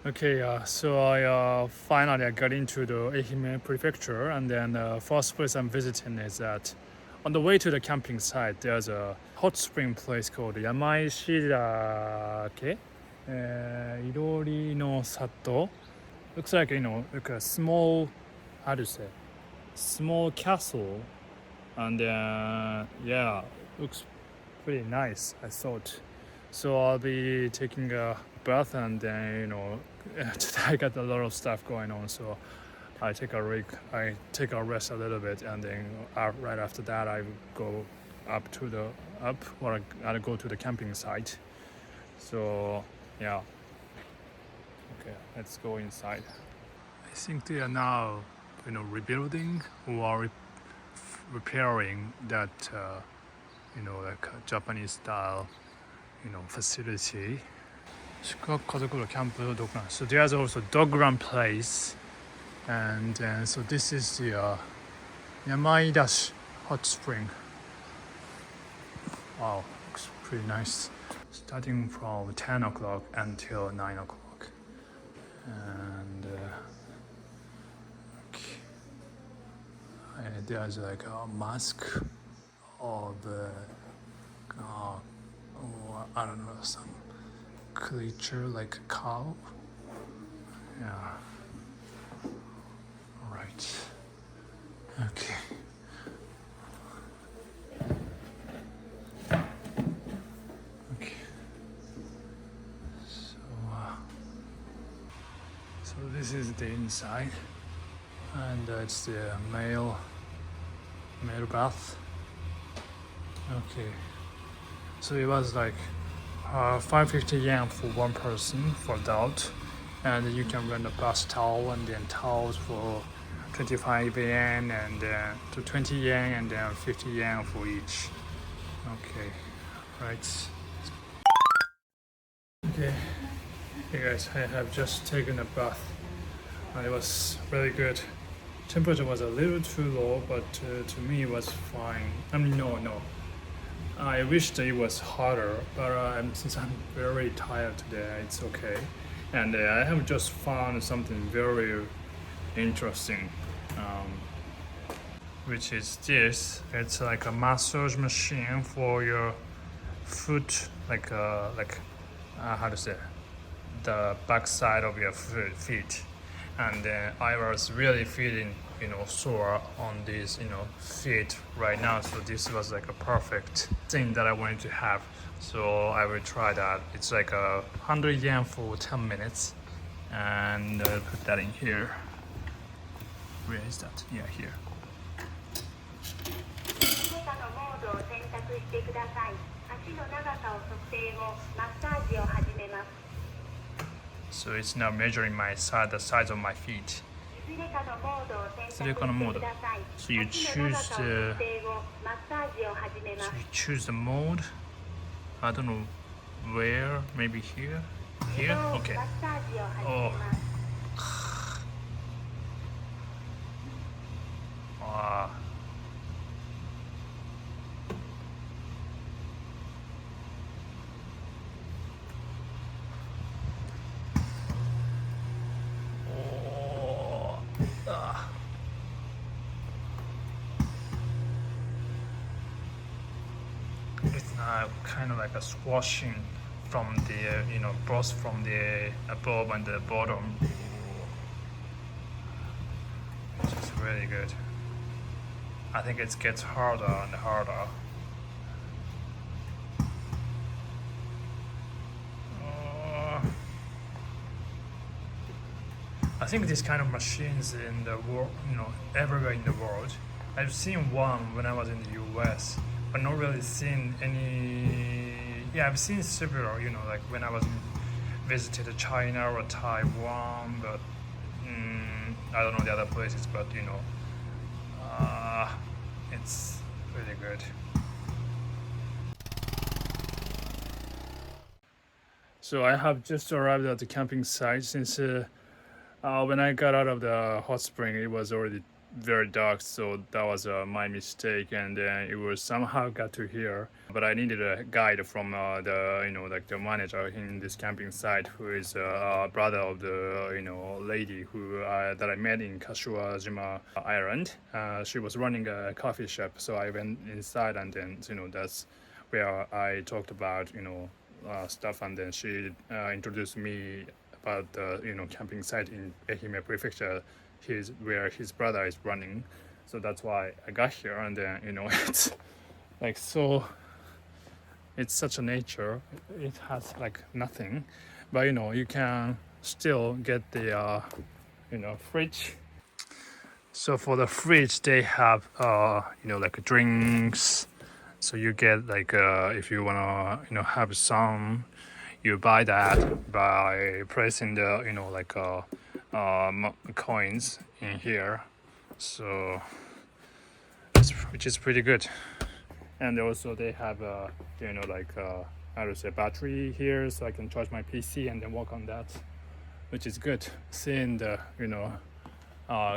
Okay, so I finally I got into the Ehime Prefecture, and then the first place I'm visiting is that on the way to the camping site, there's a hot spring place called Yamaishirake Irori no Sato. Looks like like a small, how do you say, small castle, and yeah, looks pretty nice. I thought. So I'll be taking a bath and then today I got a lot of stuff going on. So I take a rest a little bit, and then right after that I go up to the up or I go to the camping site. So yeah, okay, let's go inside. I think they are now rebuilding or repairing that like a Japanese style facility.宿泊家族のキャンプドッグラン. So there's also dog run place, and so this is the Yamaidashi hot spring. Wow, looks pretty nice. Starting from 10 o'clock until 9 o'clock, and okay. There's like a mask of I don't know, some creature like a cow. Yeah. Right. Okay. Okay. So this is the inside, and it's the male bath. Okay. So it was like 550 yen for one person for adult, and you can rent a bath towel and then towels for 25 yen and to 20 yen and then 50 yen for each. Okay, right. Okay, hey guys, I have just taken a bath. It was really good. Temperature was a little too low, but to me it was fine. I mean, no. I wish that it was hotter, but since I'm very tired today, it's okay. And I have just found something very interesting, which is this. It's like a massage machine for your foot, like how to say, the back side of your feet. And I was really feeling sore on these feet right now, so this was like a perfect thing that I wanted to have, so I will try that. It's like 100 yen for 10 minutes, and I'll put that in here. Where is that? Yeah, here. So it's now measuring the size of my feet. So you choose the mode. I don't know where. Maybe here. Here. Okay. Oh. Wow. It's kind of like a squashing from the both from the above and the bottom, which is really good. I think it gets harder and harder. I think these kind of machines in the world, everywhere in the world. I've seen one when I was in the US, but not really seen any. Yeah, I've seen several, like when I was visited China or Taiwan, but I don't know the other places, but it's really good. So I have just arrived at the camping site. Since when I got out of the hot spring, it was already very dark, so that was my mistake, and it was somehow got to here. But I needed a guide from the like the manager in this camping site, who is a brother of the lady who that I met in Kashiwajima Island. She was running a coffee shop, so I went inside, and then that's where I talked about stuff, and then she introduced me about the camping site in Ehime Prefecture, where his brother is running. So that's why I got here, and then it's like so. It's such a nature. It has like nothing, but you can still get the fridge. So for the fridge, they have like drinks. So you get like if you wanna have some, you buy that by pressing the like coins in here. So which is pretty good. And also they have like how to say, battery here, so I can charge my PC and then work on that, which is good. Seeing the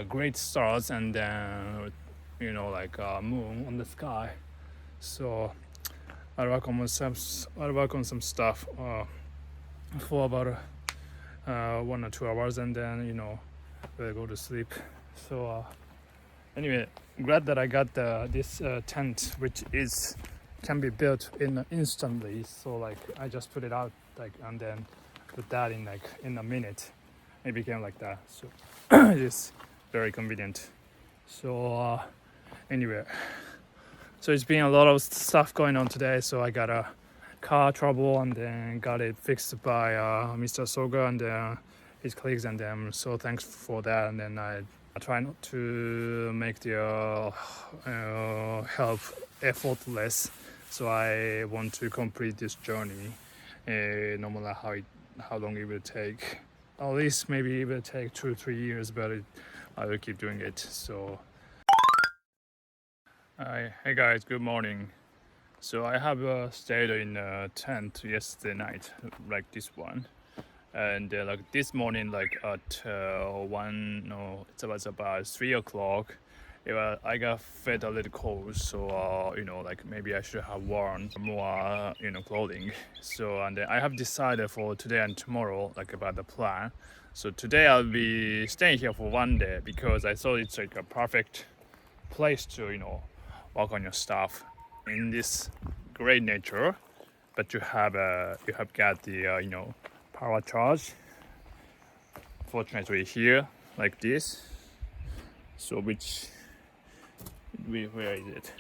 great stars, and then like moon on the sky. So I'll work on some stuff for about 1 or 2 hours, and then we'll go to sleep. So anyway, glad that I got this tent, which can be built instantly. So like I just put it out like, and then put that in a minute. It became like that. So it is very convenient. So anyway, so it's been a lot of stuff going on today. So I got a car trouble, and then got it fixed by Mr. Soga and his colleagues, and then so thanks for that. And then I try not to make the help effortless. So I want to complete this journey, no matter how long it will take. At least maybe it will take 2-3 years, but I will keep doing it. So hey guys, good morning. So I have stayed in a tent yesterday night, like this one, and like this morning, like at it was about 3 o'clock. I got felt a little cold, so like maybe I should have worn more clothing. So and then I have decided for today and tomorrow, like about the plan. So today I'll be staying here for 1 day, because I thought it's like a perfect place to work on your stuff in this great nature. But you have got the power charge, fortunately here, like this. So where is it?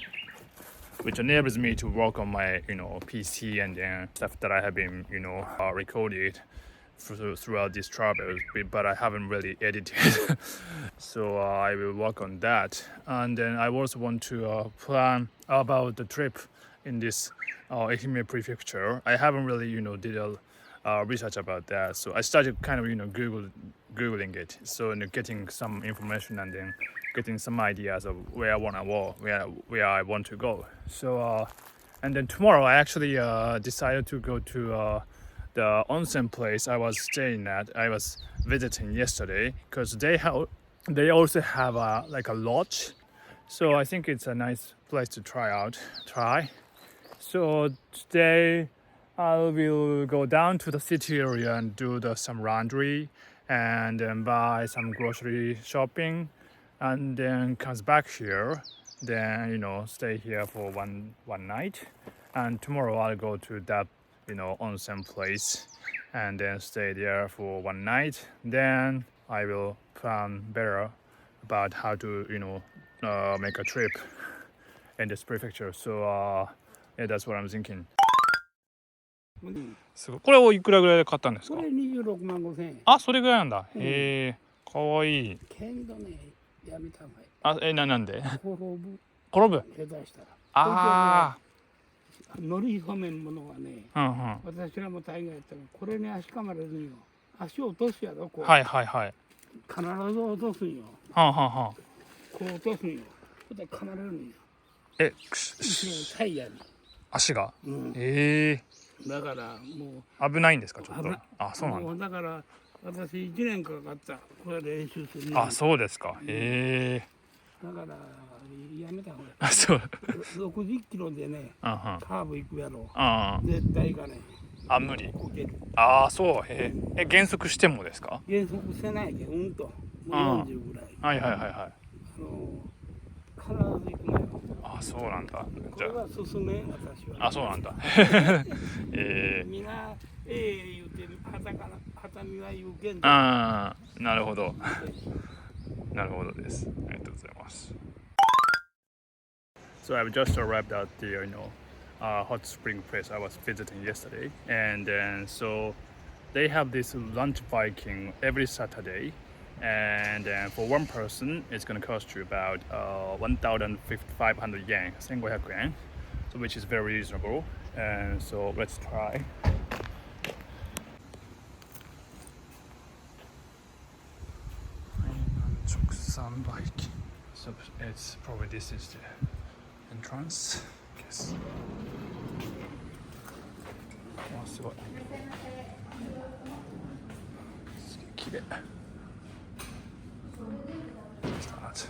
Which enables me to work on my PC and then stuff that I have been recorded throughout this travel, but I haven't really edited. So I will work on that, and then I also want to plan about the trip in this Ehime Prefecture. I haven't really did a research about that, so I started kind of googling it, so getting some information, and then getting some ideas of where I want to walk, where I want to go. So and then tomorrow I actually decided to go to the onsen place I was staying at. I was visiting yesterday, because they also have like a lodge. So I think it's a nice place to try. So today I will go down to the city area and do some laundry, and then buy some grocery shopping, and then comes back here, then stay here for one night, and tomorrow I'll go to that onsen place, and then stay there for 1 night. Then I will plan better about how to make a trip in this prefecture. So yeah, that's what I'm thinking. すごい。これをいくらぐらいで買ったんですか？これ26万5千円。あ、それぐらいなんだ。へえ、かわいい。けどね、やめた方がいい。なんで？転ぶ。下手したら。ああ。乗り込めんものがね、私らも大概やったら、これに足かまれるんよ。足を落とすやろ、こう。はいはいはい。必ず落とすんよ。こう落とすんよ。それで噛まれるんよ。タイヤに。足が？だからもう危ないんですか、ちょっと。あ、そうなんだ。だから私1年かかった。これ練習する。あ、そうですか。だからやめた方がいい。あ、そう。60キロでね、あはカーブ行くやろ。あ絶対行かない。あ、無理。こける。ああ、そう。減速してもですか？減速してないけど、もう40ぐらい。はいはいはいはい。必ず行くのよ。あ、そうなんだ。これは進め、私は。あ、そうなんだ。みんな、言うて、旗見は言うけんど。ああ、なるほど。なるほどです。ありがとうございます。So I've just arrived at the hot spring place I was visiting yesterday, and then so they have this lunch Viking every Saturday, and for one person it's gonna cost you about 1,500 yen, 1,500 yen, so which is very reasonable. And so let's try. Ainan-cho Viking. So it's probably this is the entrance, I guess. わ、すごい。綺麗。Start.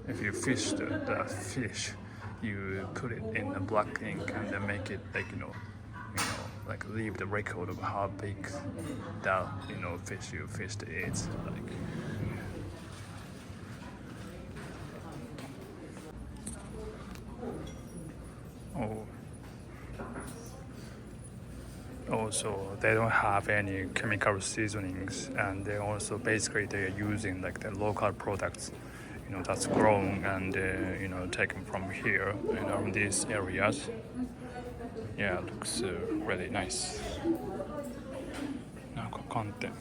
If you fish the fish, you put it in a black ink and then make it like like leave the record of how big that fish you fished is. Like. Oh. Also, they don't have any chemical seasonings, and they also basically they're using like the local products, that's grown and taken from here, in these areas. Yeah, it looks really nice. なんか寒天。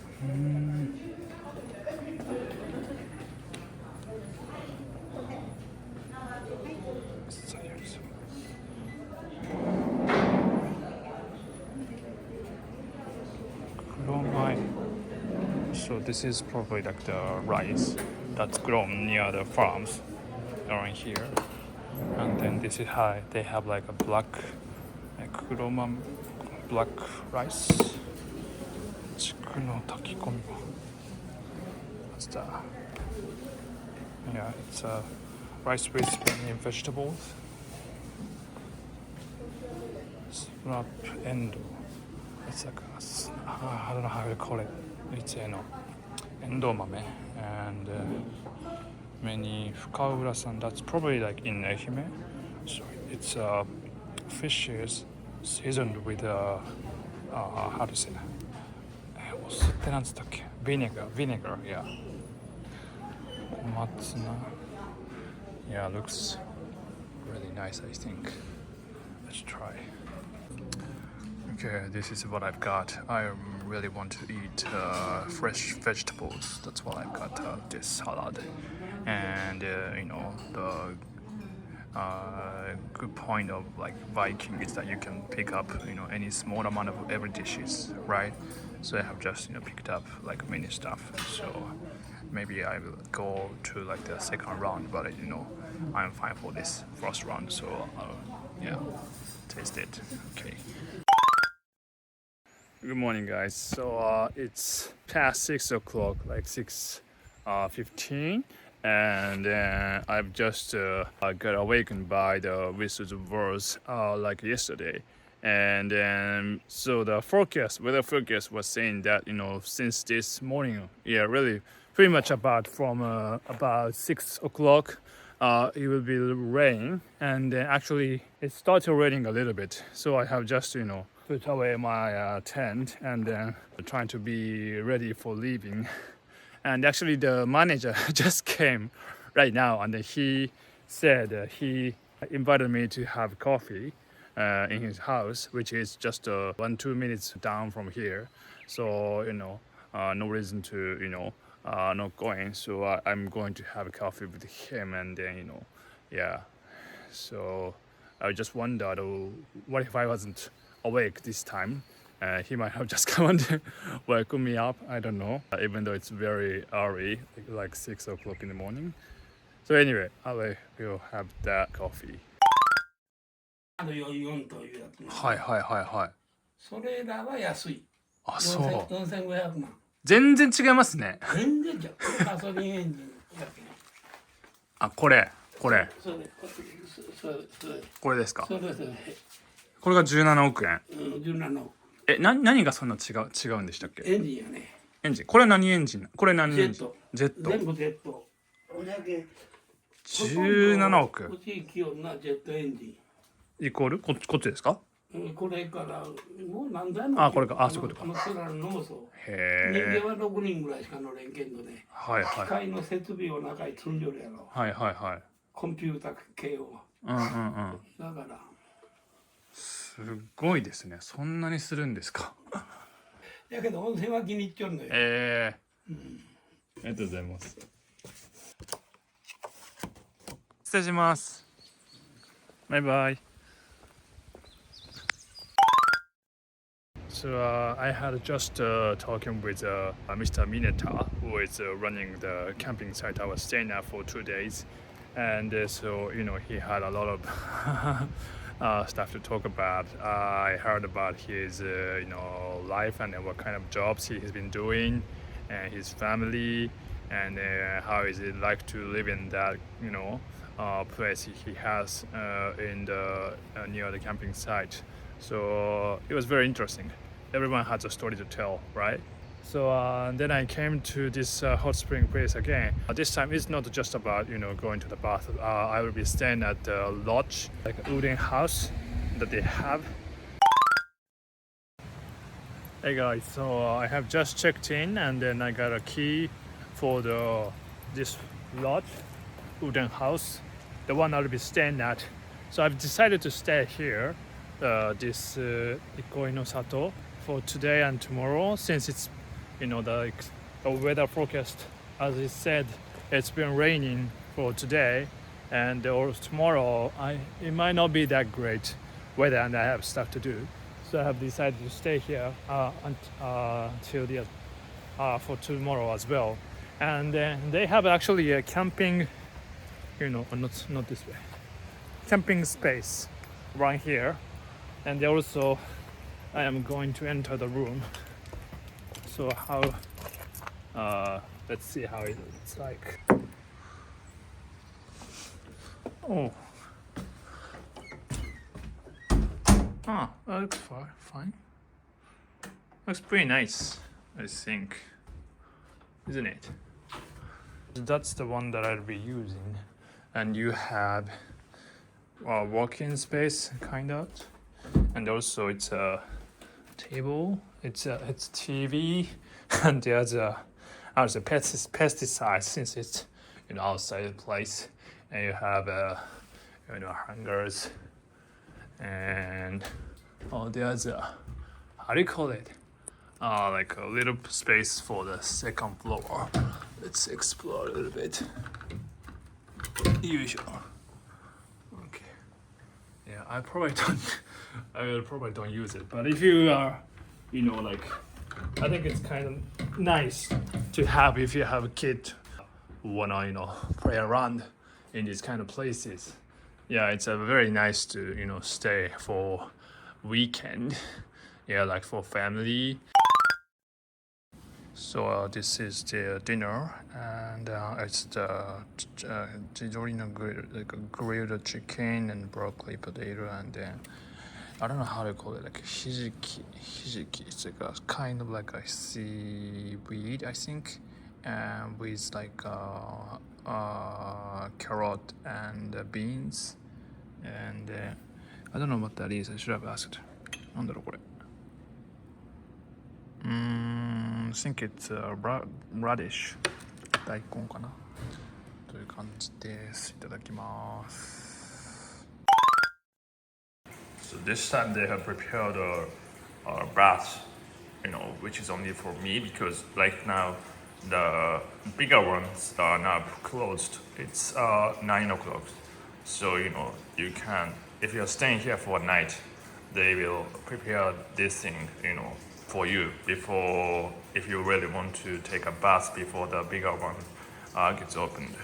So this is probably like the rice that's grown near the farms around here, and then this is how they have like a black rice. What's that? Yeah, it's rice with many vegetables. Snap endo. It's like I don't know how to call it. It's endo mame and many fukaura-san. That's probably like in Ehime. So it's fishes seasoned with how to say that? Vinegar. Yeah. Komatsuna. Yeah, looks really nice. I think. Let's try. Okay, this is what I've got. I really want to eat fresh vegetables. That's why I've got this salad. And the good point of like Viking is that you can pick up any small amount of every dishes, right? So I have just picked up like many stuff. So maybe I will go to like the second round, but I'm fine for this first round. So yeah, taste it. Okay. Good morning, guys. So it's past 6 o'clock, like 6:15, and I've just got awakened by the whistle of birds like yesterday. And then so the weather forecast was saying that since this morning, yeah, really pretty much from about 6 o'clock. It will be rain, and actually it started raining a little bit. So I have just put away my tent and trying to be ready for leaving. And actually the manager just came right now, and he said he invited me to have coffee in his house, which is just 1-2 minutes down from here. So no reason to not going. So I'm going to have a coffee with him, and then yeah. So I just wondered, what if I wasn't awake this time? He might have just come and woken me up. I don't know. Even though it's very early, like 6 o'clock in the morning. So anyway, I will have that coffee. 4というやつね。はいはいはいはい。それらは安い。あ、そう。4500万。全然違いますね。全然じゃん。ガソリンエンジンだけ。あ、これ。それこれですか。それこれが17億円。17億。何がそんな違うんでしたっけ。エンジンやね。エンジン。これ何エンジン。これ何エンジン。ジェット。全部ジェット。17億。欲しい気温なジェットエンジン。イコールこっちですか。これからもう何台も。あ、これか。あ、そういうことか。空の農村。へえ。人間は6人ぐらいしか乗れんけんのね。はいはい。機械の設備を中に積んでるやろ。はいはいはい。コンピューター系を。うんうんうん。だから。すごいですね。そんなにするんですか。やけど温泉は気に入っちゃうんだよ。ありがとうございます。失礼します。バイバイ。So I had just talking with Mr. Mineta, who is running the camping site I was staying at for 2 days, and so he had a lot of stuff to talk about. I heard about his life and what kind of jobs he has been doing, and his family, and how is it like to live in that place he has in the near the camping site. So it was very interesting. Everyone has a story to tell, right? So then I came to this hot spring place again. This time it's not just about going to the bath. I will be staying at the lodge, like a udon house that they have. Hey guys, so I have just checked in and then I got a key for this lodge, udon house, the one I'll be staying at. So I've decided to stay here, this Ikoi no Sato, for today and tomorrow, since it's the weather forecast, as it said, it's been raining for today, and or tomorrow it might not be that great weather and I have stuff to do. So I have decided to stay here until for tomorrow as well. And they have actually a camping, not this way, camping space right here. And also I am going to enter the room. So let's see how it's like. Oh. That looks fine. Looks pretty nice, I think. Isn't it? That's the one that I'll be using. And you have a walk-in space, kind of. And also it's a table, it's TV, and there's pesticides since it's outside place, and you have hangers, and there's how do you call it? Like a little space for the second floor. Let's explore a little bit. Usual. Okay. Yeah, I will probably don't use it. But if you are, I think it's kind of nice to have if you have a kid who wanna, play around in these kind of places. Yeah, it's very nice to, stay for weekend. Yeah, like for family. So this is the dinner, and it's the Chidori grill, like grilled chicken and broccoli, potato, and then I don't know how to call it, like hijiki. It's like a kind of like a seaweed, I think, with like carrot and beans, and I don't know what that is. I should have asked. なんだろうこれ。I think it's radish. 大根かなという感じです。いただきます。So this time they have prepared a bath, which is only for me because right now the bigger ones are now closed. It's 9 o'clock. So you can, if you're staying here for a night, they will prepare this thing, for you before, if you really want to take a bath before the bigger one gets opened.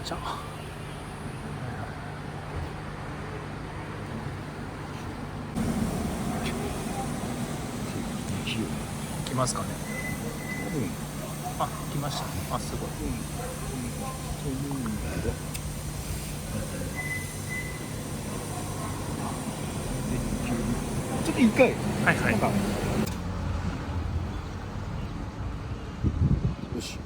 じゃあ来ますかね。あ、来ましたね。あ、すごい。ちょっと一回。はいはい。よし。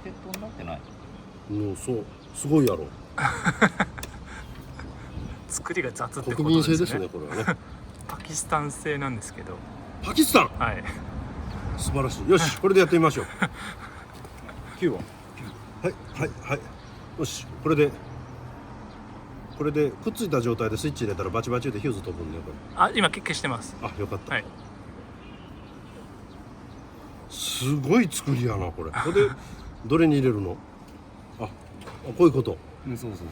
鉄塔になってない。もうそうすごいやろ。作りが雑ってこと国民性でね。ですすねこれはね。パキスタン製なんですけど。パキスタン。はい。素晴らしい。よしこれでやってみましょう。9は。はいはいはい。よしこれでくっついた状態でスイッチ入れたらバチバチでヒューズ飛ぶんだよこれ。あ、今消してます。あよかった。はい。すごい作りやなこれ。これでどれに入れるの？あこういうこと。そうそうそ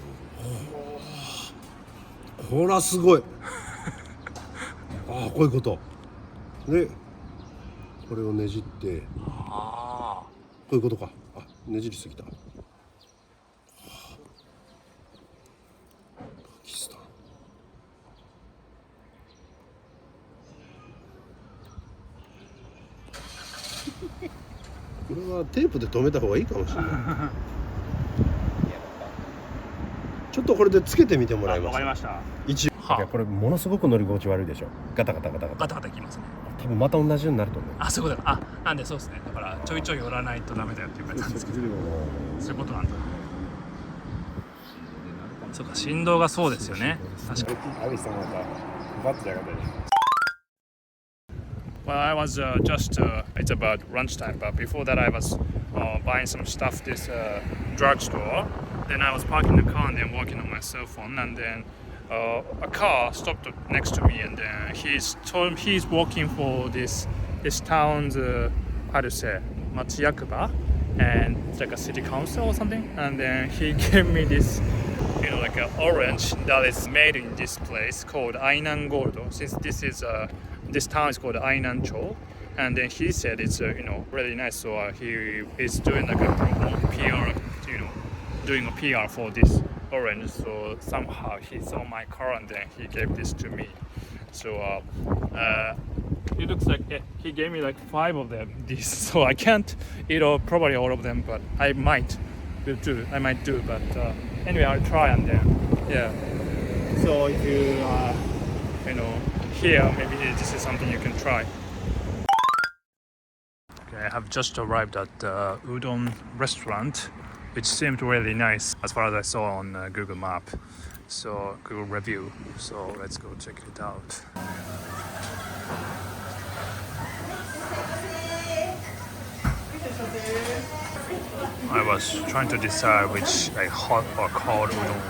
うほらすごい。あこういうことでこれをねじってあこういうことか。あねじりすぎた。パキスタン。これはテープで留めた方がいいかもしれない。ちょっとこれでつけてみてもらえますか。わかりました。一応これものすごく乗り心地悪いでしょ。ガタガタガタガタガタガタきますね。多分また同じようになると思う。あ、そういうことだ。あ、なんでそうですね。だからちょいちょい寄らないとダメだよって言われたんですけど、そういうことなんだ。そうか、振動がそうですよね。確かに。Well, I was just, it's about lunchtime, but before that I was buying some stuff this drugstore. Then I was parking the car and then working on my cell phone, and then a car stopped next to me, and then he's working for this town's, how to say, Matsuyakuba, and it's like a city council or something, and then he gave me this, you know, like an orange that is made in this place called Ainan Gold. Since this town is called Ainan-cho, and then he said it's you know, really nice. So he is doing like a promo PR, you know, doing a PR for this orange. So somehow he saw my car and then he gave this to me. So it looks like he gave me like 5 of them. This, so I can't eat probably all of them, but I might do. But anyway, I'll try and then yeah. So if you you know, here maybe this is something you can try. Okay, I have just arrived at the udon restaurant, which seemed really nice as far as I saw on Google Map. So Google review. So let's go check it out. I was trying to decide which like hot or cold udon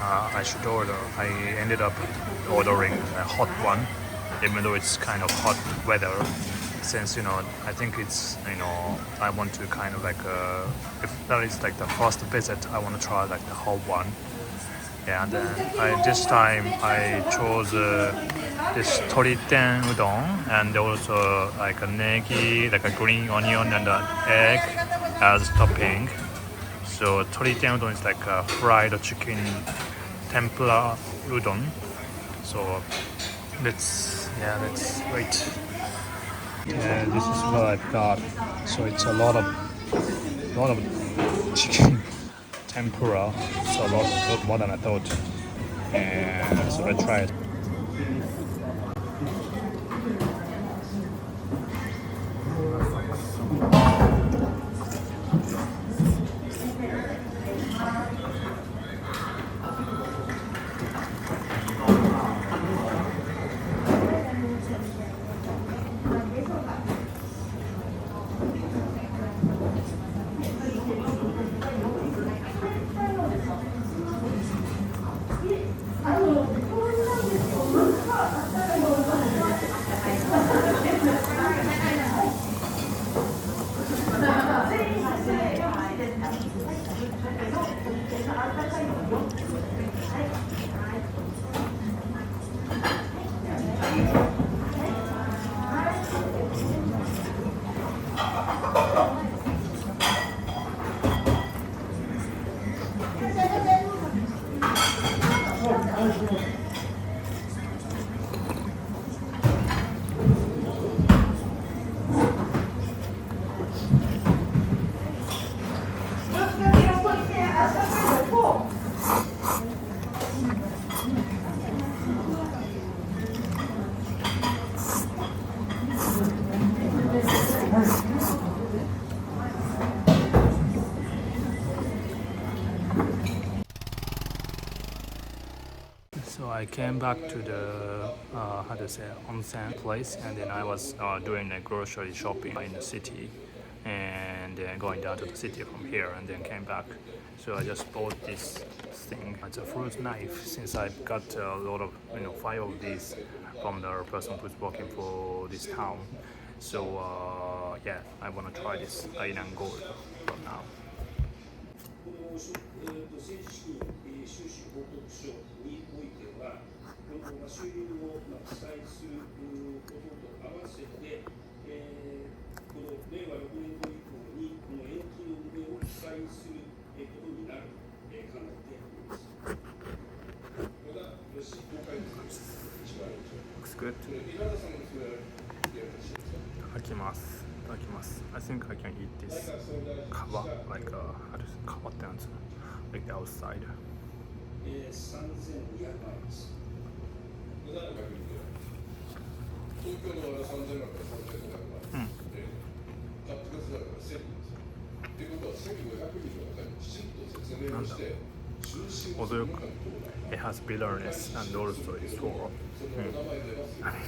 I should order. I ended up ordering a hot one, even though it's kind of hot weather. Since, you know, I think it's, you know, I want to kind of like if that is like the first visit, I want to try like the hot one. Yeah, and then this time I chose this toriten udon, and also like a negi, like a green onion and an egg as topping. So toriten udon is like a fried chicken tempura udon. So let's wait. Yeah, this is what I've got. So it's a lot of chicken tempura. So a lot more than I thought. And so let's try it. I came back to the how to say onsen place, and then I was doing a grocery shopping in the city, and then going down to the city from here, and then came back. So I just bought this thing. It's a fruit knife, since I got a lot of 5 of these from the person who's working for this town. So yeah, I want to try this Ainan Gold from now. 政治資金収支報告書においては、この収入を記載することと合わせて、この令和6年度以降にこの延期の旨を記載することになると考えております。Looks good. いただきます。いただきます。I think I can eat this kava, like how does kava dance, like the outside. 3200万円です。東京の3000万から3500万。買ってくださるから1000人です。っていうことは1500人の方にきちんと説明をして、収支をするのかどうか。It has bitterness and also it's sour. I mean,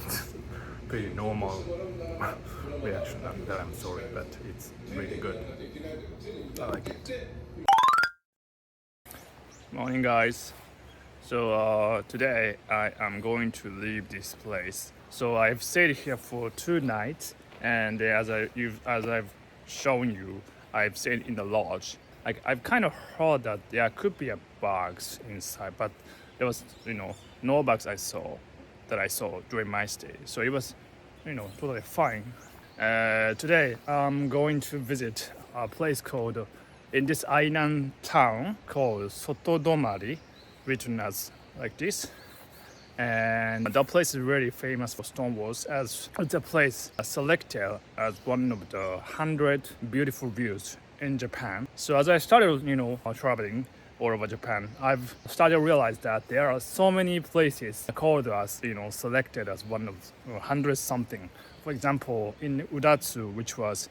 it's pretty normal reaction that I'm sorry, but it's really good. I like it. Morning, guys. So today I am going to leave this place. So I've stayed here for 2 nights, and as I've shown you, I've stayed in the lodge. Like, I've kind of heard that there could be bugs inside, but there was no bugs I saw during my stay. So it was totally fine. Today I'm going to visit a place called in this Ainan town called Sotodomari, written as like this. And that place is really famous for stone walls, as it's a place selected as one of the 100 beautiful views in Japan. So as I started, traveling all over Japan, I've started to realize that there are so many places called as, selected as one of 100 something. For example, in Udatsu, which was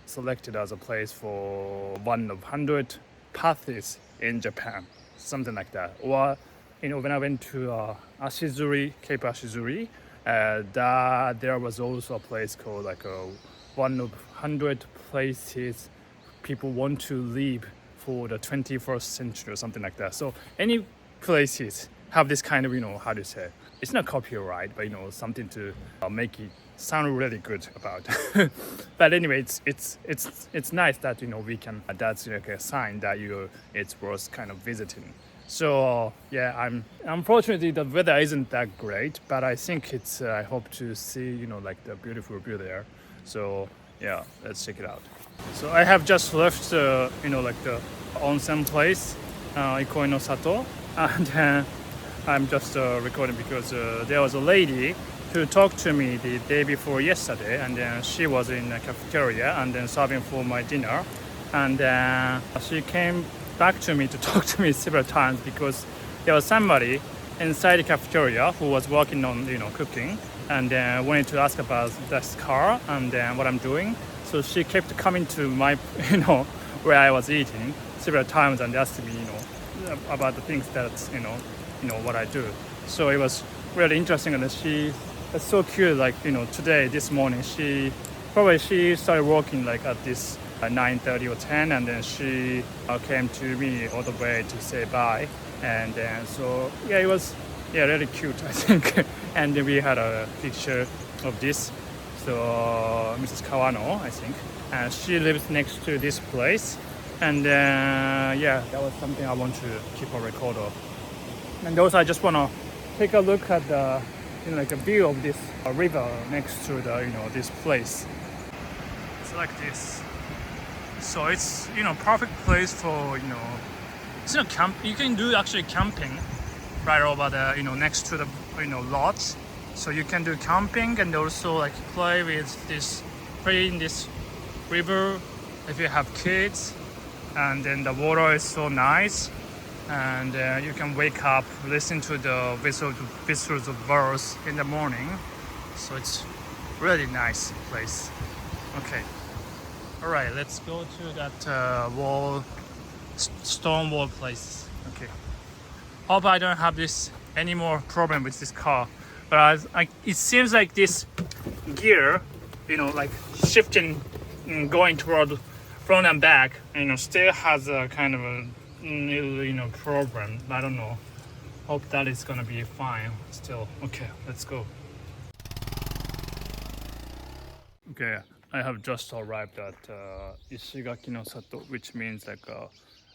selected as a place for one of 100 paths in Japan, something like that. Or, when I went to Ashizuri, Cape Ashizuri, there was also a place called one of 100 places people want to live for the 21st century or something like that. So any places have this kind of, how do you say, it's not copyright, but something to make it sound really good about. But anyway, it's nice that we can, that's a sign that it's worth kind of visiting. So yeah, unfortunately the weather isn't that great, but I think I hope to see the beautiful view there. So yeah, let's check it out. So I have just left the onsen place, Ikoi no Sato, and I'm just recording because there was a lady who talked to me the day before yesterday, and then she was in the cafeteria and then serving for my dinner, and she came back to me to talk to me several times because there was somebody inside the cafeteria who was working on cooking, and wanted to ask about this car and what I'm doing. So she kept coming to my where I was eating several times and asked me about the things that what I do. So it was really interesting, and she was so cute. Today, this morning, she started working at this 9:30 or 10, and then she came to me all the way to say bye. And then so yeah, it was really cute, I think. And then we had a picture of this. So Mrs. Kawano, I think, and she lives next to this place. And yeah, that was something I want to keep a record of. And also, I just want to take a look at the a view of this river next to the this place. It's like this. So it's perfect place for it's camp. You can do actually camping right over the next to the lodge. So you can do camping and also play in this river if you have kids. And then the water is so nice, and you can wake up, listen to the whistles of birds in the morning. So it's really nice place. Okay. All right, let's go to that stone wall place. Okay. Hope I don't have this any more problem with this car. But it seems like this gear, like shifting, going toward front and back, still has a kind of a problem. I don't know. Hope that is gonna be fine still. Okay, let's go. Okay, I have just arrived at Ishigaki no Sato, which means like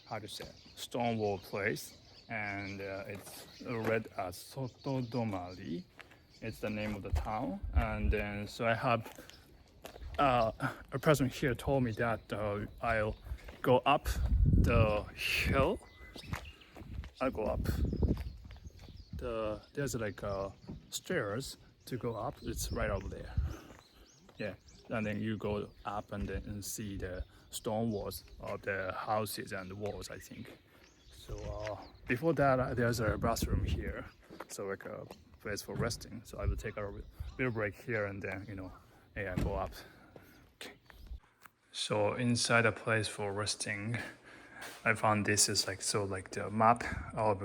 how to say, stone wall place, and it's read as Soto Domari. It's the name of the town, and then so I have a person here told me that I'll go up the hill. I'll go up. There's like stairs to go up. It's right over there. Yeah, and then you go up and then see the stone walls of the houses and the walls, I think. So before that, there's a bathroom here, so like a place for resting. So I will take a little break here and then yeah, go up. Okay. So inside a place for resting, I found this is like the map of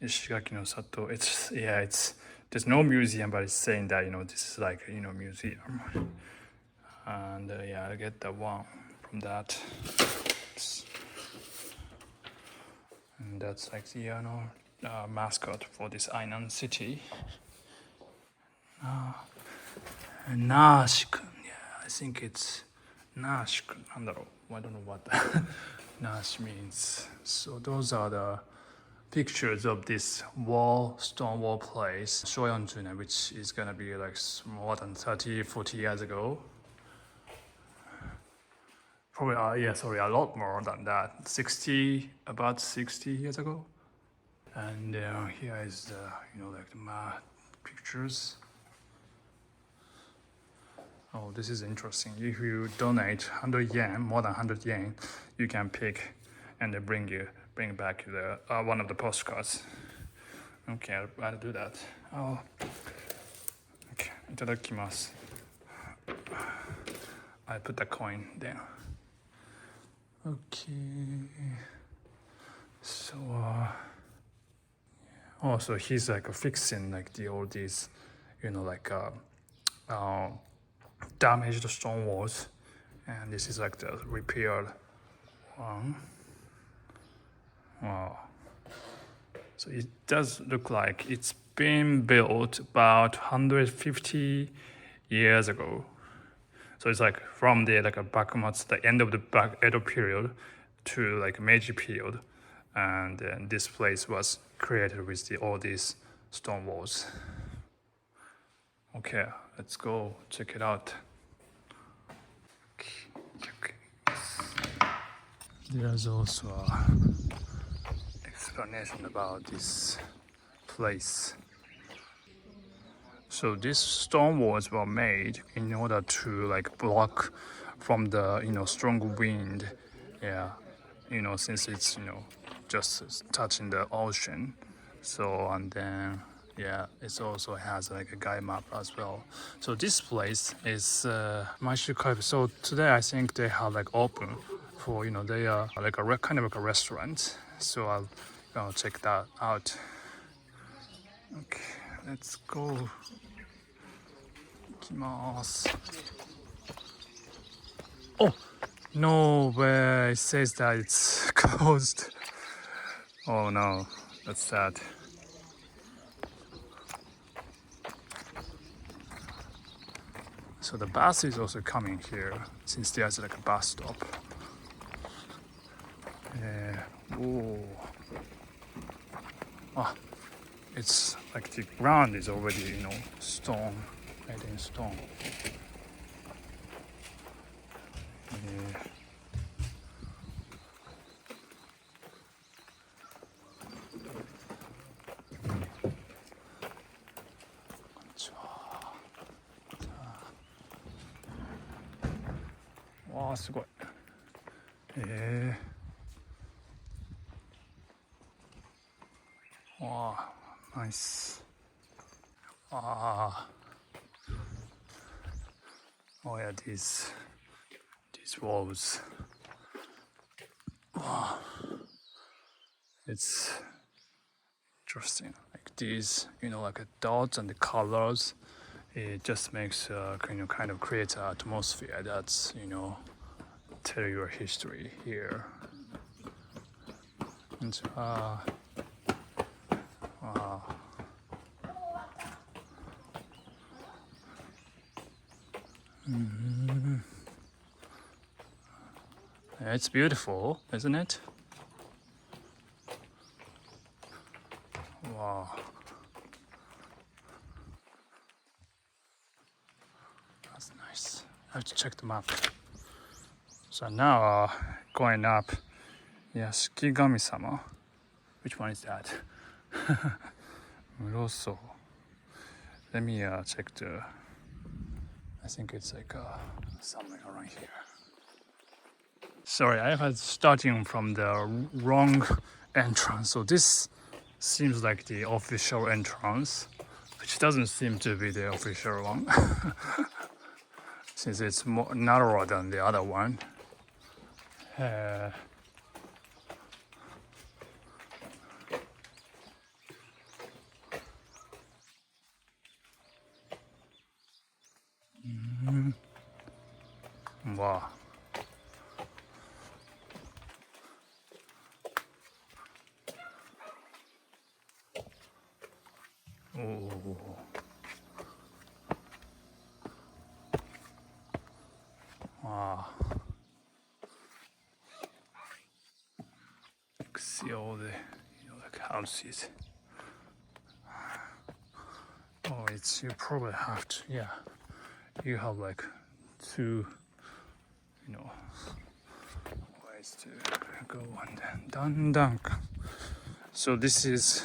Ishigaki no Sato. It's there's no museum, but it's saying that this is like museum. And yeah, I get the one from that. And that's like the mascot for this Ainan city. Nash-kun, yeah, I think it's Nash-kun. I don't know what Nash means. So those are the pictures of this stone wall place, Shoyonjuna, which is gonna be like more than 30-40 years ago. Probably, a lot more than that. About 60 years ago. And here is the, like the pictures. Oh, this is interesting. If you donate 100 yen, more than 100 yen, you can pick and they bring back the one of the postcards. Okay, I'll do that. Oh, okay, itadakimasu. I put the coin there. Okay. So, so he's like fixing like all these, like damaged stone walls, and this is like the repaired one. Wow. So it does look like it's been built about 150 years ago. So it's like from the Bakumatsu, the end of the Edo period, to like Meiji period, and then this place was created with all these stone walls. Okay, let's go check it out. Okay. There's also an explanation about this place. So these stone walls were made in order to like block from the strong wind. Yeah, since it's just touching the ocean. So and then yeah, it also has like a guide map as well. So this place is Maishu Cafe. So today I think they have like open for they are like a kind of like a restaurant. So I'll check that out. Okay, let's go. Oh, no way. It says that it's closed. Oh no, that's sad. So the bus is also coming here since there's like a bus stop. Yeah. Whoa. Ah, it's like the ground is already stone, made in stone. Yeah. Wow, すごい。Wow, nice. Ah. Oh yeah, these walls. Wow. It's interesting. like these, like a dots and the colors. It just makes kind of creates an atmosphere that's tell your history here. And wow. It's beautiful, isn't it? Wow. That's nice. I have to check the map. So now going up, Shikigami-sama. Which one is that? Muroso. Let me check the. I think it's like somewhere around here. Sorry, I was starting from the wrong entrance. So this seems like the official entrance, which doesn't seem to be the official one, since it's more narrower than the other one. Wow. Oh. Wow. You can see all the like houses. Oh, you probably have to, you have like two ways to go, and then Dandankan. So this is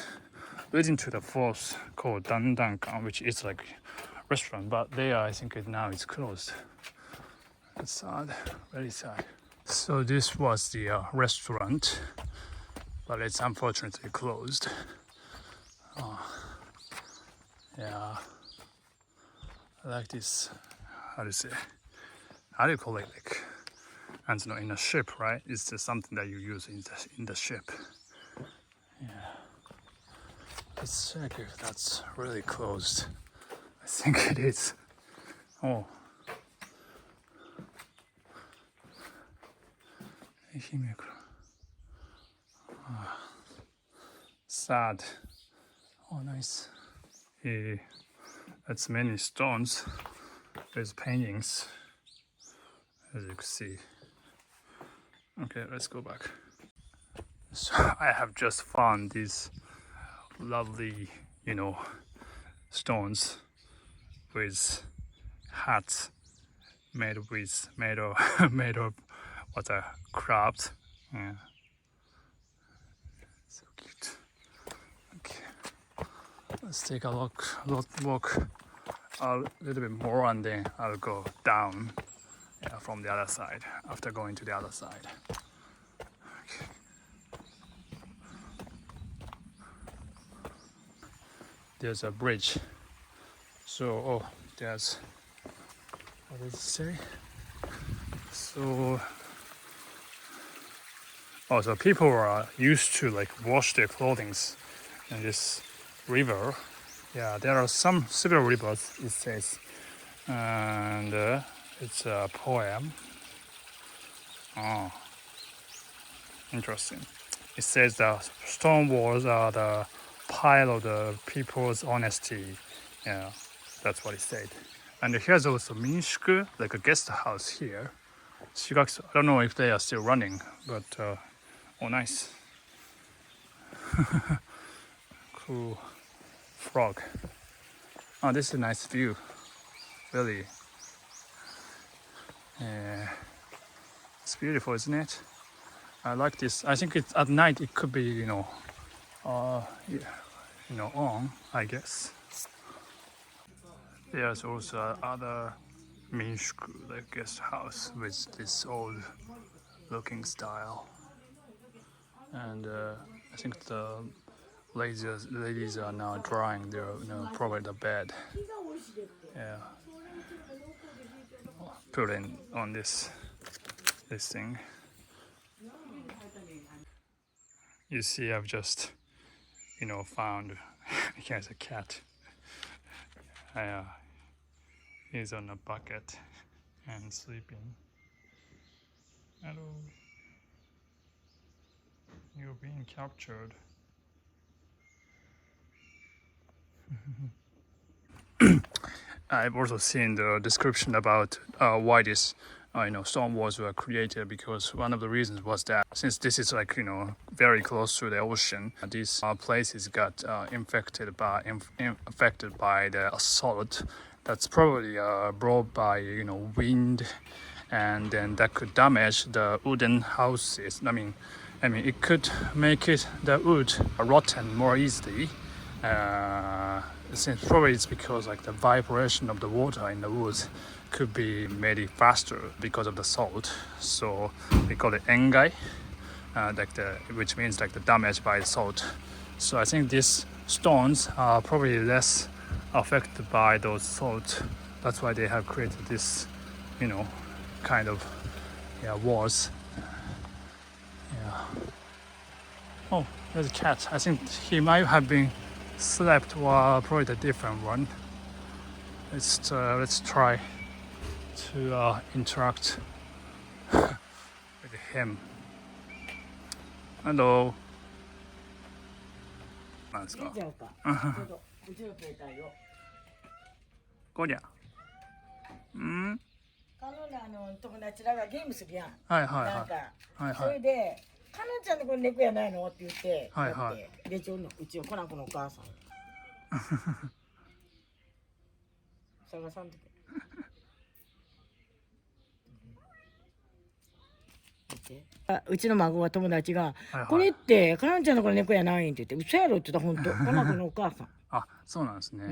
leading to the falls called Dandankan, which is like restaurant, but there I think now it's closed. It's sad, very sad. So this was the restaurant, but it's unfortunately closed. Yeah, I like this. How do you call it? Like, and in a ship, right? It's just something that you use in the ship. Yeah. Let's check if that's really closed. I think it is. Oh. Ehime. Sad. Oh, nice. That's many stones. There's paintings, as you can see. Okay, let's go back. So I have just found these lovely, stones with hats made of what a craft. Yeah. So cute. Okay. Let's take a walk a little bit more, and then I'll go down from the other side after going to the other side. Okay. There's a bridge. So, there's, what does it say? So, so people are used to like wash their clothing in this river. Yeah, there are several rivers, it says, and it's a poem. Oh, interesting. It says the stone walls are the pile of the people's honesty. Yeah, that's what it said. And here's also Minshuku, like a guest house here. Shigakuso, I don't know if they are still running, but oh, nice. Cool frog. Oh, this is a nice view, really. It's beautiful, isn't it? I like this. I think it's at night. It could be, on, I guess. There's also other Minshuku, like guest house, with this old-looking style. And I think the ladies are now drying their, probably the bed. Yeah. Put in on this thing. You see, I've just, found He has a cat. He's on a bucket and sleeping. Hello. You're being captured. I've also seen the description about why this stone walls were created, because one of the reasons was that since this is like very close to the ocean, these places got infected by the salt that's probably brought by wind, and then that could damage the wooden houses. I mean it could make the wood rotten more easily. Since probably it's because like the vibration of the water in the woods could be made it faster because of the salt. So they call it engai, which means like the damage by salt. So I think these stones are probably less affected by those salt. That's why they have created this, kind of walls. Yeah. Oh, there's a cat. I think he might have been slept while probably the different one. Let's try to interact with him. Hello. なんですか。こりゃ。うん。彼女友達らがゲームするやん。はいはいはい。なんか、はいはい。それで。かなちゃんのこれ猫やないのって言って、はいはい、でちょうちのコナンコのお母さん探さんとけうちの孫は友達が、はいはい、これってかなちゃんのこれ猫やないんって言って、嘘やろって言ったら本当コナンコのお母さんあ、そうなんですね、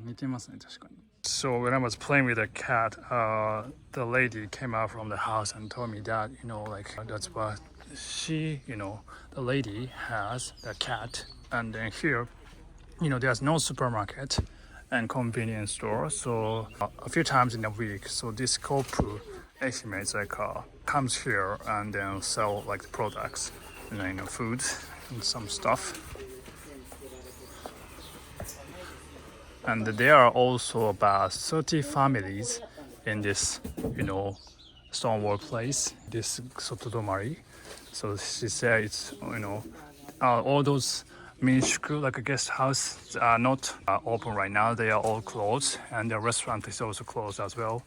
似てますね、確かに。So when I was playing with a cat, the lady came out from the house and told me that, that's what she, the lady has a cat, and then here, there's no supermarket and convenience store, so a few times in a week, so this couple, Ehime, it's like comes here and then sell like the products, food and some stuff. And there are also about 30 families in this, stonewall place, this Sotodomari. So she said it's, all those minishuku, like a guest house, are not open right now. They are all closed, and the restaurant is also closed as well.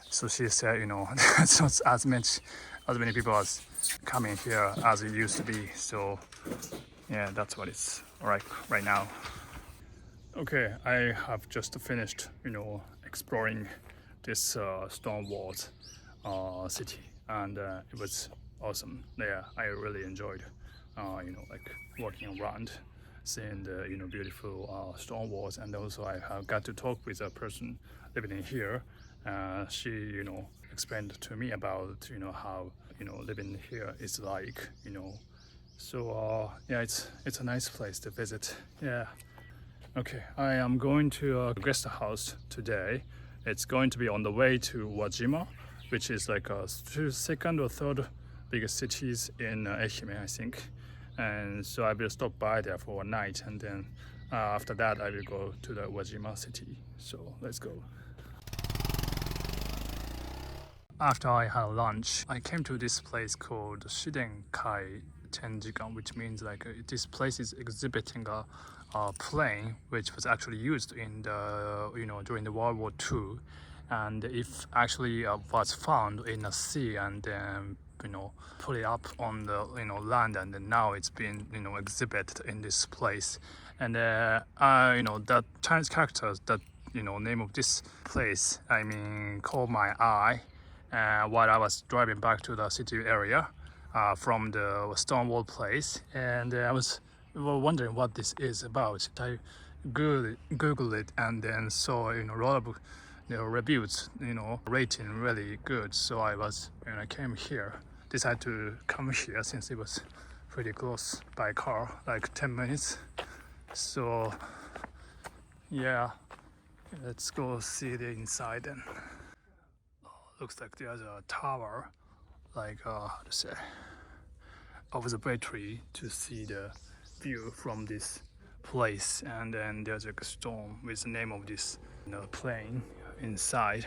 So she said, it's not as many people as coming here as it used to be. So yeah, that's what it's like right now. Okay, I have just finished, exploring this stone walls city, and it was awesome. Yeah, I really enjoyed, walking around, seeing the beautiful stone walls, and also I have got to talk with a person living in here. She explained to me about how living here is like. So yeah, it's a nice place to visit. Yeah. Okay, I am going to a guest house today. It's going to be on the way to Wajima, which is like a second or third biggest cities in Ehime, I think. And so I will stop by there for one night, and then after that I will go to the Wajima city. So let's go. After I had lunch, I came to this place called Shiden Kai Tenjikan, which means like this place is exhibiting a plane which was actually used in the during the World War II, and if actually was found in the sea and then put it up on the land, and then now it's been exhibited in this place. And that Chinese characters that name of this place caught my eye while I was driving back to the city area from the Stonewall place, and I was wondering what this is about. I googled it and then saw a lot of reviews, rating really good. So I came here, decided to come here since it was pretty close by car, like 10 minutes. So yeah, let's go see the inside then. Looks like there's a tower, like how to say, observatory to see the view from this place, and then there's like a stone with the name of this plane inside.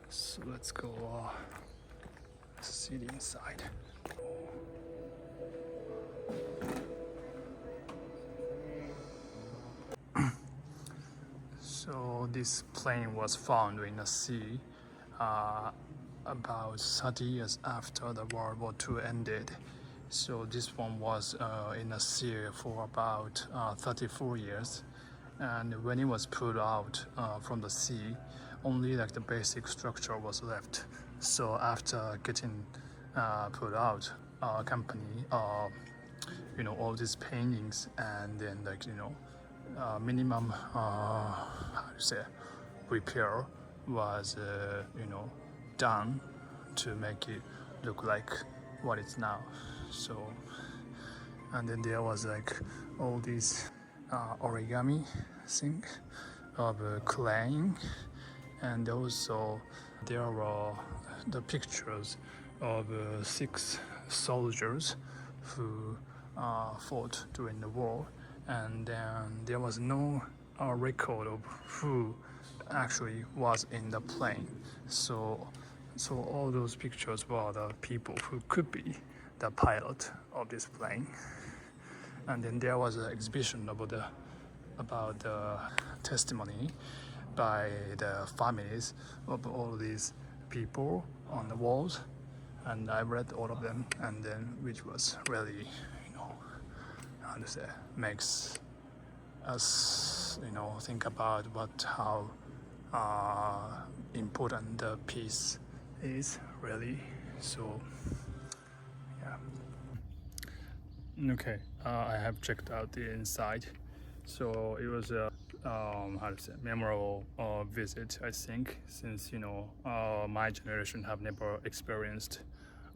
So let's go see the inside. So this plane was found in the sea about 30 years after the World War II ended. So this one was in the sea for about 34 years, and when it was pulled out from the sea, only like the basic structure was left. So after getting pulled out, our company, all these paintings, and then like minimum repair was done to make it look like what it's now. So, and then there was like all these origami thing of claying, and also there were the pictures of 6 soldiers who fought during the war, and then there was no record of who actually was in the plane. So all those pictures were the people who could be the pilot of this plane. And then there was an exhibition about the testimony by the families of all these people on the walls, and I read all of them, and then which was really makes us think about how important the peace is really. So yeah. Okay, I have checked out the inside. So it was a memorable visit, I think, since my generation have never experienced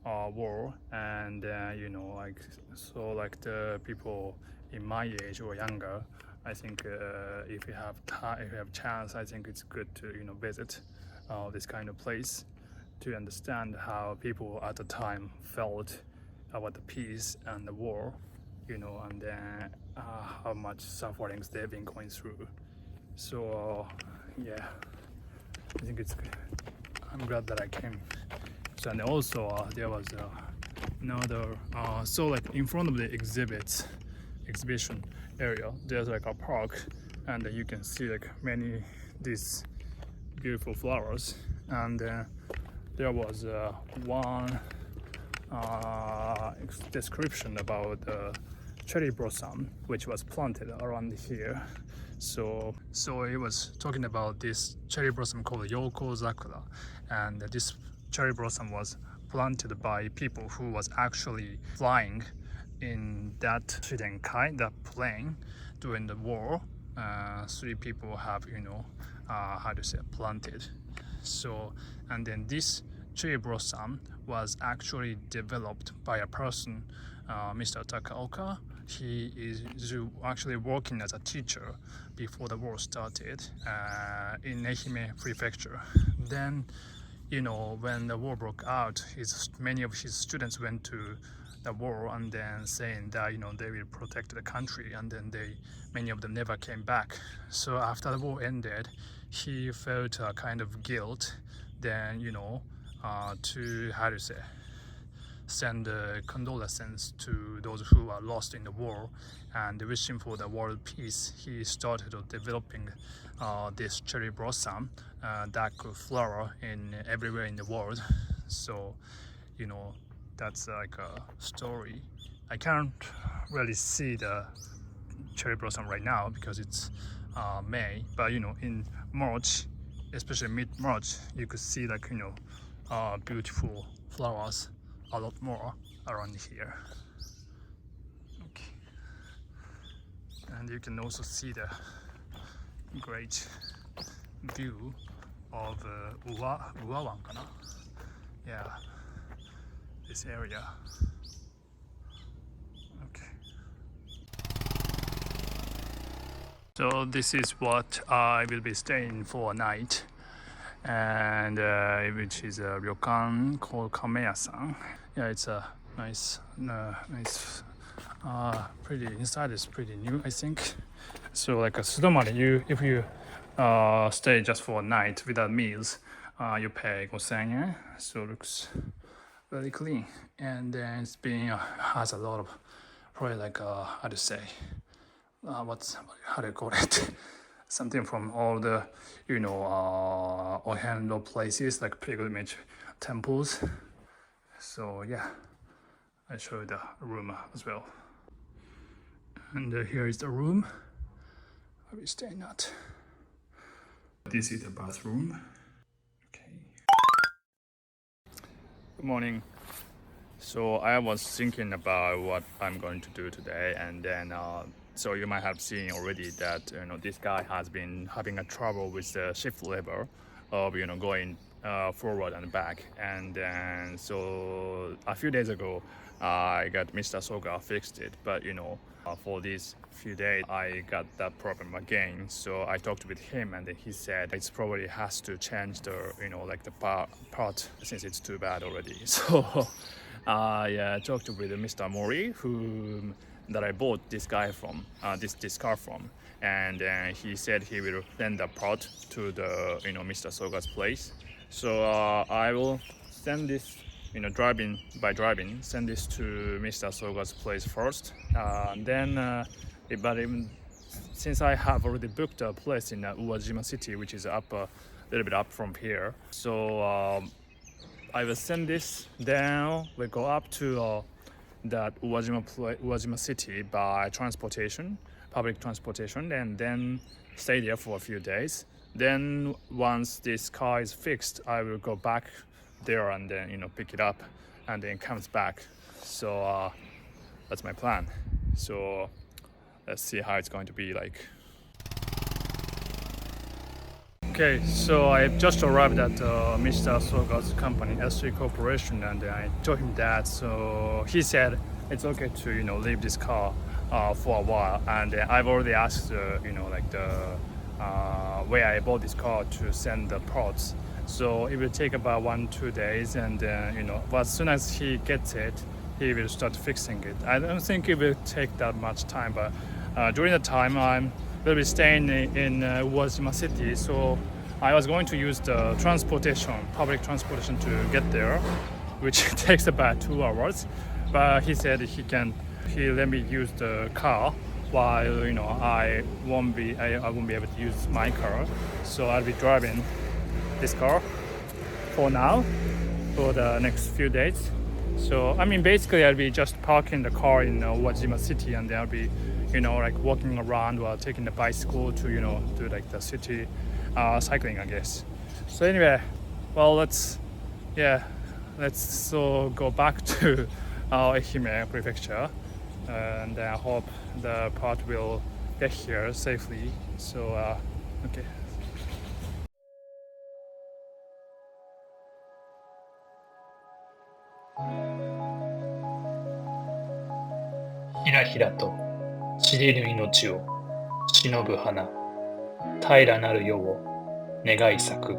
war, and like the people in my age or younger, I think if you have chance, I think it's good to visit this kind of place to understand how people at the time felt about the peace and the war, and then how much sufferings they've been going through. So yeah, I think it's good. I'm glad that I came. So, and also there was another so like in front of the exhibition area, there's like a park, and you can see like many these beautiful flowers, and there was one description about cherry blossom which was planted around here. So it was talking about this cherry blossom called Yoko Zakura, and this cherry blossom was planted by people who was actually flying in that Shiden that plane during the war. 3 people have planted. So, and then this cherry blossom was actually developed by a person, Mr. Takaoka. He is actually working as a teacher before the war started in Ehime Prefecture. Then, when the war broke out, many of his students went to the war, and then saying that they will protect the country, and then many of them never came back. So after the war ended, he felt a kind of guilt, then to send condolences to those who are lost in the war and wishing for the world peace. He started developing this cherry blossom that could flower everywhere in the world. So that's like a story. I can't really see the cherry blossom right now because it's May, but in March, especially mid-March, you could see like beautiful flowers a lot more around here. Okay, and you can also see the great view of Uawan, yeah, this area. Okay, so this is what I will be staying for a night, and which is a ryokan called Kameya-san. Yeah, it's a nice pretty inside is pretty new, I think. So like a Sudomari, if you stay just for a night without meals, you pay 5,000 yen. So it looks very clean, and then it's been has a lot of probably like how to say how do you call it? Something from all the Ohendo places like pilgrimage temples. So yeah, I show you the room as well. And here is the room where we staying at. This is the bathroom. Okay. Good morning. So I was thinking about what I'm going to do today, and then so you might have seen already that this guy has been having a trouble with the shift lever of going forward and back, and then so a few days ago I got Mr. Soga fixed it, but for these few days I got that problem again. So I talked with him, and then he said it's probably has to change the like the part since it's too bad already. So I talked with Mr. Mori, that I bought this guy from, this car from, and he said he will send the part to the Mr. Soga's place. So I will send this driving, send this to Mr. Soga's place first, and then but even since I have already booked a place in Uwajima City, which is up a little bit up from here, so I will send this down. We go up to that Uwajima City by public transportation, and then stay there for a few days. Then once this car is fixed, I will go back there and then pick it up, and then comes back. So that's my plan. So let's see how it's going to be like. Okay, so I just arrived at Mr. Soga's company, S3 Corporation, and I told him that. So he said it's okay to leave this car for a while, and I've already asked like the where I bought this car to send the parts. So it will take about 1-2 days, and but as soon as he gets it, he will start fixing it. I don't think it will take that much time, but during the time I will be staying in Uwajima City, so I was going to use the public transportation to get there, which takes about 2 hours. But he said he let me use the car while I won't be able to use my car. So I'll be driving this car for now for the next few days. So I mean, basically I'll be just parking the car in Uwajima City, and then I'll be like walking around while taking the bicycle to do like the city cycling, I guess. So anyway, well, let's go back to our Ehime Prefecture, and I hope the part will get here safely. So okay.ひらひらと散りぬ命を忍ぶ花、平らなる世を願い咲く。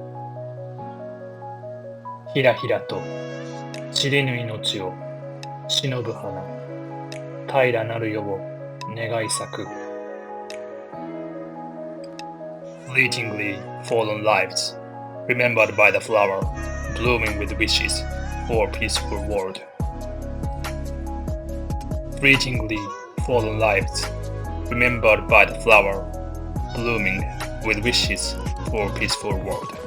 ひらひらと散りぬ命を忍ぶ花、平らなる世を願い咲く。Fleetingly fallen lives, remembered by the flower, blooming with wishes for a peaceful world. Fleetingly fallen lives, remembered by the flower, blooming with wishes for a peaceful world.